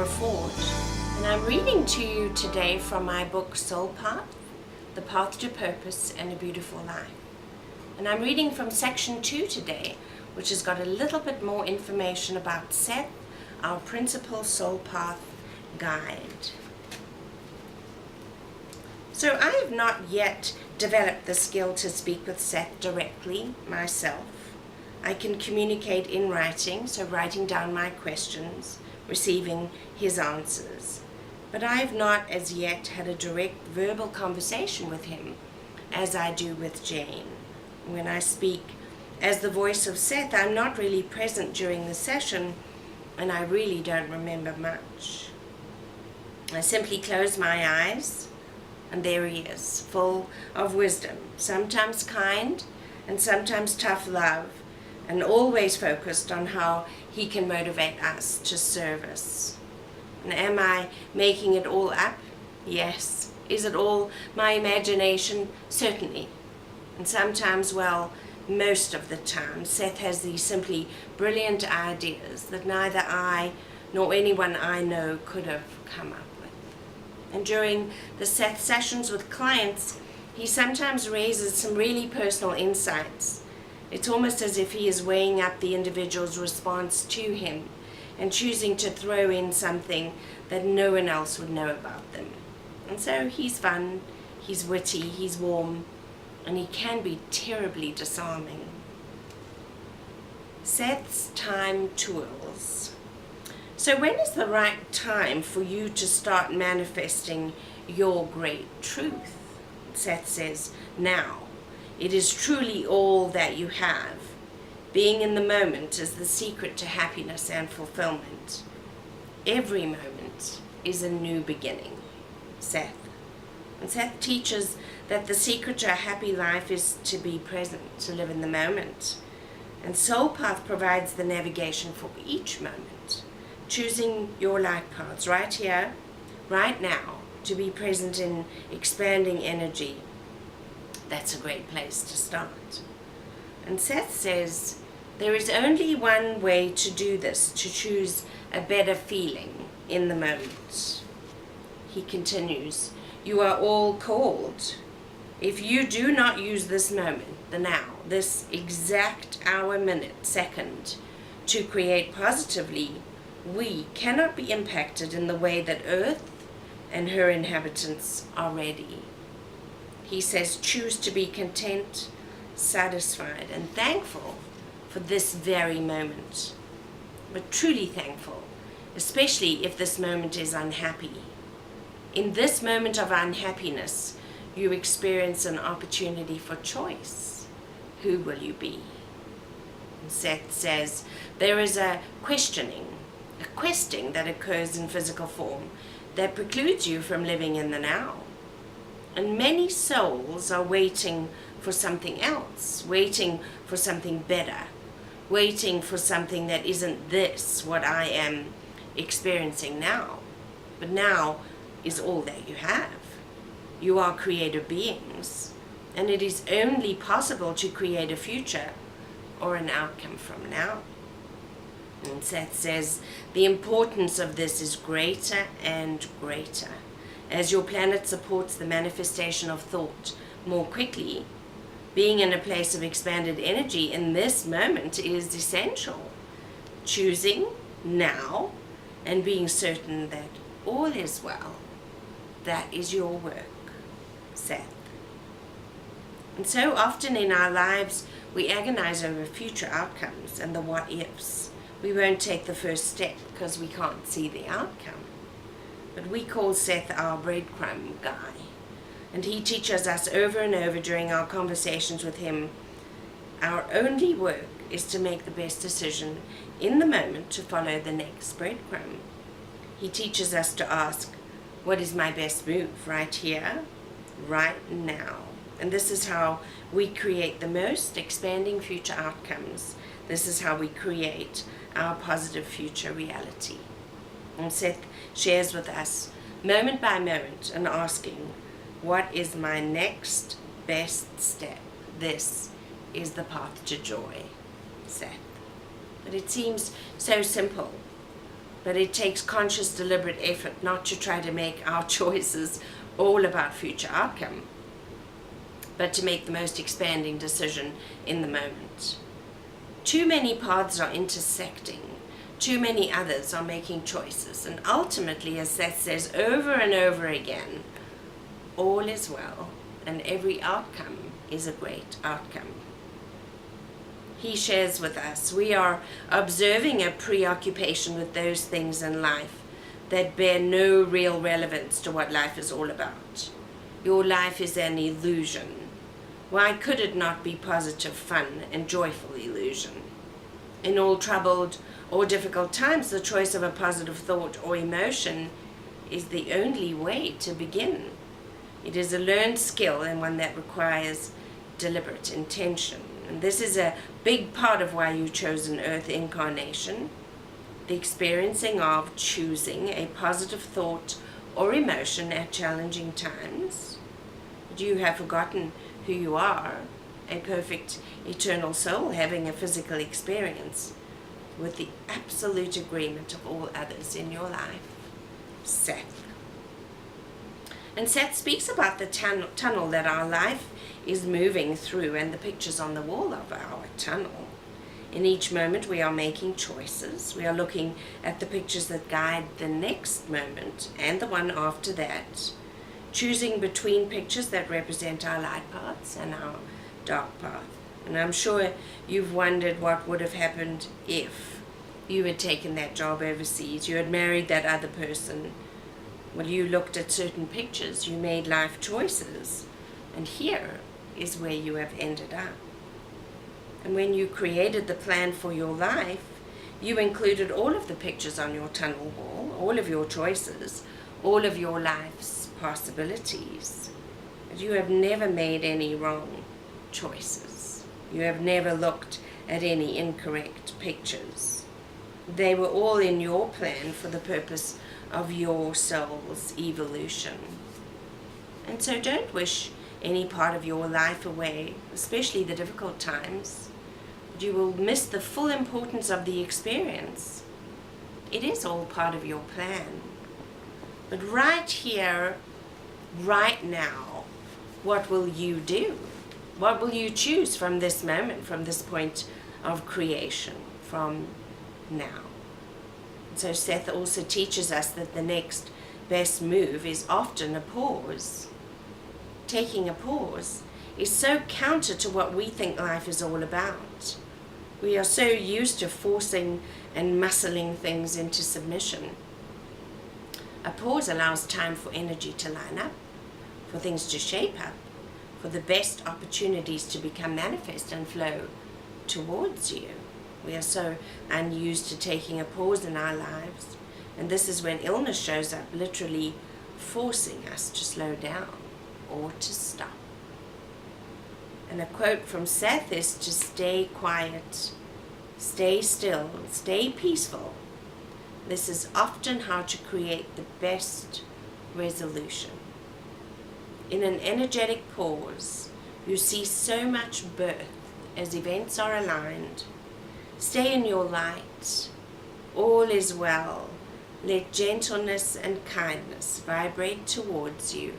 Ford, and I'm reading to you today from my book SolePath, The Path to Purpose and a Beautiful Life. And I'm reading from section 2 today, which has got a little bit more information about Seth, our principal SolePath guide. So I have not yet developed the skill to speak with Seth directly myself. I can communicate in writing, so writing down my questions, receiving his answers. But I have not as yet had a direct verbal conversation with him as I do with Jane. When I speak as the voice of Seth, I'm not really present during the session, and I really don't remember much. I simply close my eyes, and there he is, full of wisdom, sometimes kind and sometimes tough love, and always focused on how he can motivate us to service. And am I making it all up? Yes. Is it all my imagination? Certainly. And sometimes, well, most of the time, Seth has these simply brilliant ideas that neither I nor anyone I know could have come up with. And during the Seth sessions with clients, he sometimes raises some really personal insights. It's almost as if he is weighing up the individual's response to him and choosing to throw in something that no one else would know about them. And so he's fun, he's witty, he's warm, and he can be terribly disarming. Seth's time twirls. So when is the right time for you to start manifesting your great truth? Seth says, now. It is truly all that you have. Being in the moment is the secret to happiness and fulfillment. Every moment is a new beginning. Seth. And Seth teaches that the secret to a happy life is to be present, to live in the moment. And SolePath provides the navigation for each moment, choosing your life paths right here, right now, to be present in expanding energy. That's a great place to start. And Seth says, there is only one way to do this, to choose a better feeling in the moment. He continues, you are all called. If you do not use this moment, the now, this exact hour, minute, second, to create positively, we cannot be impacted in the way that Earth and her inhabitants are ready. He says, choose to be content, satisfied, and thankful for this very moment. But truly thankful, especially if this moment is unhappy. In this moment of unhappiness, you experience an opportunity for choice. Who will you be? And Seth says, there is a questioning, a questing that occurs in physical form that precludes you from living in the now. And many souls are waiting for something else, waiting for something better, waiting for something that isn't this, what I am experiencing now. But now is all that you have. You are creative beings, and it is only possible to create a future or an outcome from now. And Seth says, the importance of this is greater and greater. As your planet supports the manifestation of thought more quickly, being in a place of expanded energy in this moment is essential. Choosing now and being certain that all is well, that is your work, Seth. And so often in our lives, we agonize over future outcomes and the what ifs. We won't take the first step because we can't see the outcome. But we call Seth our breadcrumb guy. And he teaches us over and over during our conversations with him, our only work is to make the best decision in the moment to follow the next breadcrumb. He teaches us to ask, what is my best move right here, right now? And this is how we create the most expanding future outcomes. This is how we create our positive future reality. And Seth shares with us moment by moment and asking, what is my next best step? This is the path to joy, Seth. But it seems so simple. but it takes conscious, deliberate effort not to try to make our choices all about future outcome, but to make the most expanding decision in the moment. Too many paths are intersecting. Too many others are making choices. And ultimately, as Seth says over and over again, all is well, and every outcome is a great outcome. He shares with us, we are observing a preoccupation with those things in life that bear no real relevance to what life is all about. Your life is an illusion. Why could it not be positive, fun, and joyful illusion? In all troubled or difficult times, the choice of a positive thought or emotion is the only way to begin. It is a learned skill and one that requires deliberate intention. And this is a big part of why you chose an earth incarnation, the experiencing of choosing a positive thought or emotion at challenging times. You have forgotten who you are, a perfect eternal soul having a physical experience with the absolute agreement of all others in your life. Seth. And Seth speaks about the tunnel that our life is moving through and the pictures on the wall of our tunnel. In each moment we are making choices. We are looking at the pictures that guide the next moment and the one after that, choosing between pictures that represent our light paths and our dark path. And I'm sure you've wondered what would have happened if you had taken that job overseas, you had married that other person. Well, you looked at certain pictures, you made life choices, and here is where you have ended up. And when you created the plan for your life, you included all of the pictures on your tunnel wall, all of your choices, all of your life's possibilities. But you have never made any wrong choices. You have never looked at any incorrect pictures. They were all in your plan for the purpose of your soul's evolution. And so don't wish any part of your life away, especially the difficult times. You will miss the full importance of the experience. It is all part of your plan. But right here, right now, what will you do? What will you choose from this moment, from this point of creation, from now? So Seth also teaches us that the next best move is often a pause. Taking a pause is so counter to what we think life is all about. We are so used to forcing and muscling things into submission. A pause allows time for energy to line up, for things to shape up, for the best opportunities to become manifest and flow towards you. We are so unused to taking a pause in our lives, and this is when illness shows up, literally forcing us to slow down or to stop. And a quote from Seth is to stay quiet, stay still, stay peaceful. This is often how to create the best resolution. In an energetic pause, you see so much birth as events are aligned. Stay in your light. All is well. Let gentleness and kindness vibrate towards you.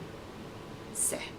Seth.